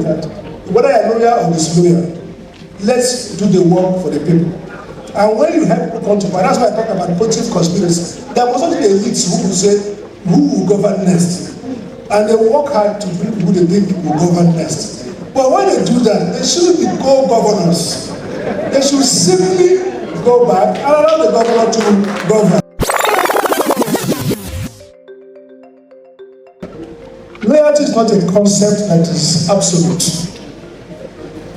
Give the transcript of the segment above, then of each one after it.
that whether you're loyal or disloyal, let's do the work for the people. And when you help people come to power, that's why I talk about positive conspiracy. There must not be elites who will say, who will govern next? And they work hard to bring who they think will govern next. But when they do that, they shouldn't be co-governors. They should simply go back and allow the governor to govern. Loyalty is not a concept that is absolute.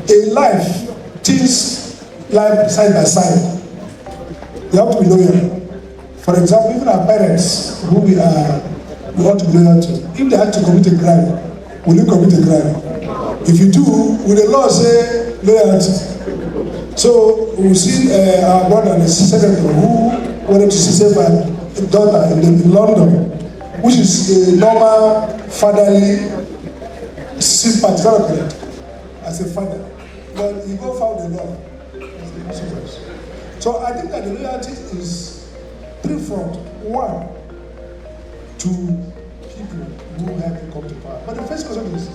In life, things life side by side. You have to be loyal. For example, even our parents, who we want to be loyal to, if they had to commit a crime, will you commit a crime? If you do, will the law say loyalty? So we see our brother, the senator, who wanted to save a daughter in London, which is a normal fatherly sympathy, not correct, as a father. But he go found the law. So I think that the loyalty is threefold. One, to people who help you come to power. But the first question is,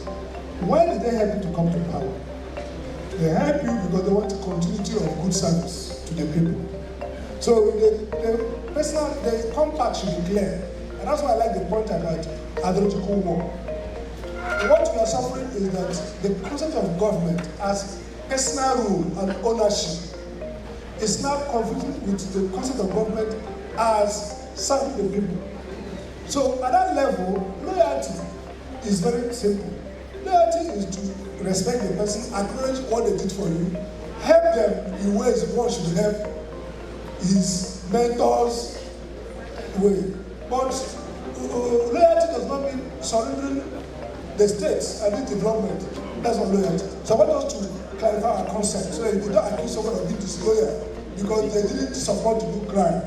why did they help you to come to power? They help you because they want a continuity of good service to the people. So the compact should be clear. And that's why I like the point about ideological war. What we are suffering is that the concept of government as personal rule and ownership is now confusing with the concept of government as serving the people. So at that level, loyalty is very simple. Loyalty is to respect the person, acknowledge what they did for you, help them in ways one should help his mentors way. But loyalty does not mean surrendering the states and the development. That's not loyalty. So I want us to clarify our concept so that you don't accuse someone of being disloyal because they didn't support you to do crime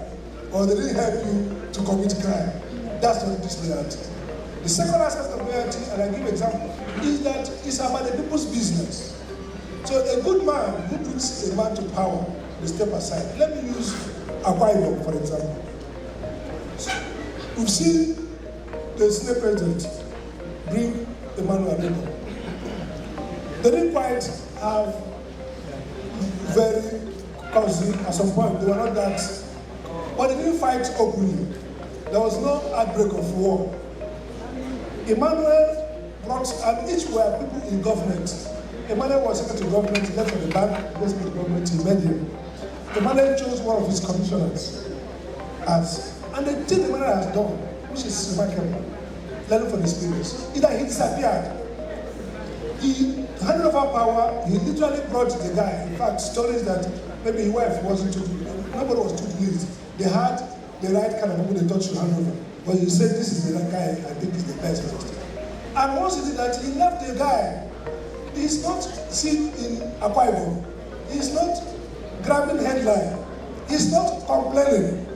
or they didn't help you to commit crime. That's not disloyalty. The second aspect of loyalty, and I give an example, is that it's about the people's business. So a good man who brings a man to power will step aside. Let me use Akwa Ibom, for example. We've seen the Senate president bring Emmanuel Abebo. They didn't quite have very cousin at some point. They were not that, but they didn't fight openly. There was no outbreak of war. Emmanuel brought, and each were people in government. Emmanuel was secretary to government, he left for the bank, he left for the government, he met him. Emmanuel chose one of his commissioners and the thing Emmanuel has done, which is remarkable, learning from experience, is that he disappeared. He handed over power, he literally brought the guy. In fact, stories that maybe his wife wasn't too, nobody was too pleased. They had the right kind of people they thought should hand over. But he said, this is the right guy, I think is the best. And once he did that, he left the guy. He's not seen in Akwa Ibom. He's not grabbing headline. He's not complaining.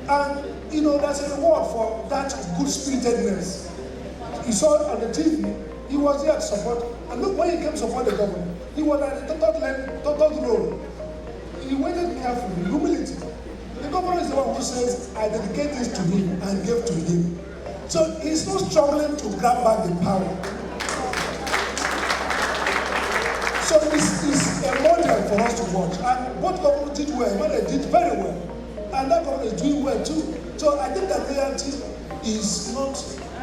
And, you know, there's a reward for that good spiritedness. He saw it on the TV. He was here to support. And look, when he came to support the government, he was at the total role. He waited carefully, humility. The governor is the one who says, I dedicate this to him and gave to him. So he's not struggling to grab back the power. So this is a model for us to watch. And what government did well, when they did very well. And that government is doing well too. So I think that loyalty is not,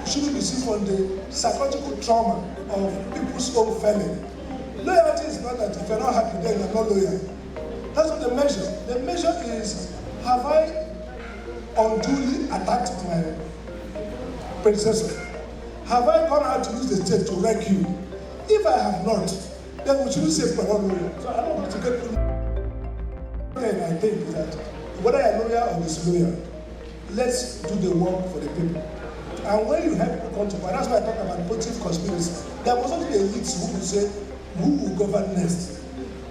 shouldn't be seen from the psychological trauma of people's own family. Loyalty is not that if you're not happy, then you're not loyal. That's not the measure. The measure is, have I unduly attacked my predecessor? Have I gone out to use the state to wreck you? If I have not, then we shouldn't say for one loyal. So I don't want to get to I think that whether you're loyal or disloyal, let's do the work for the people. And when you help people come to power, that's why I talk about positive conspiracy. There must not be elites who will say, who will govern next?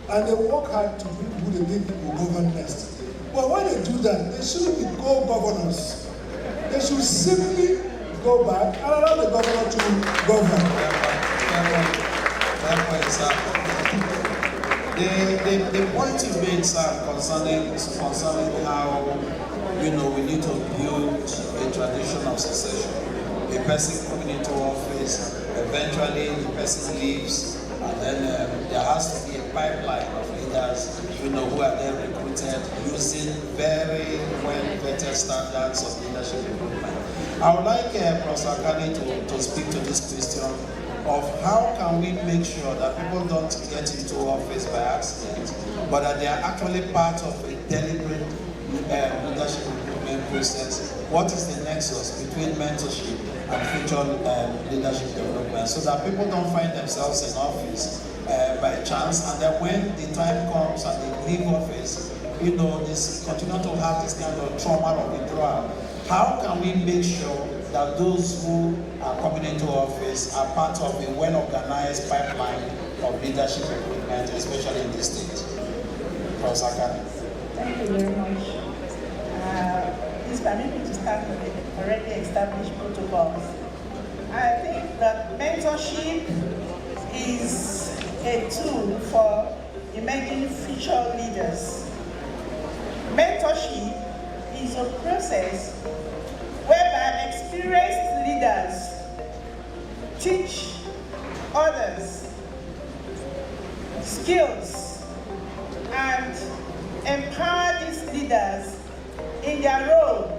And they work hard to bring who they think will govern next. But when they do that, they shouldn't be co-governors. They should simply go back and allow the governor to govern. The point you made, sir, concerning how, you know, we need to build a tradition of succession. A person coming into office, eventually the person leaves, And then there has to be a pipeline of leaders, who are then recruited using very well-vetted standards of leadership recruitment. I would like Professor Akani to speak to this question of how can we make sure that people don't get into office by accident, but that they are actually part of a deliberate leadership recruitment process. What is the nexus between mentorship and future leadership development, so that people don't find themselves in office by chance, and then when the time comes and they leave office, they continue to have this kind of trauma of withdrawal. How can we make sure that those who are coming into office are part of a well-organized pipeline of leadership recruitment, especially in this state? Professor Akani. Thank you very much. Please permit me to start with the already established protocols. I think that mentorship is a tool for emerging future leaders. Mentorship is a process whereby experienced leaders teach others skills and empower these leaders in their role.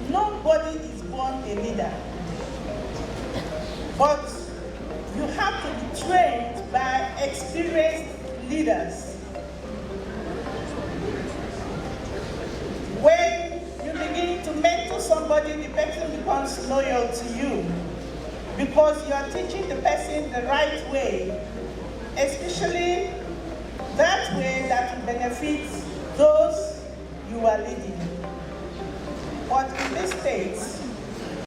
Nobody is born a leader, but you have to be trained by experienced leaders. When you begin to mentor somebody, the person becomes loyal to you because you are teaching the person the right way, especially that way that will benefit those you are leading. But in this state,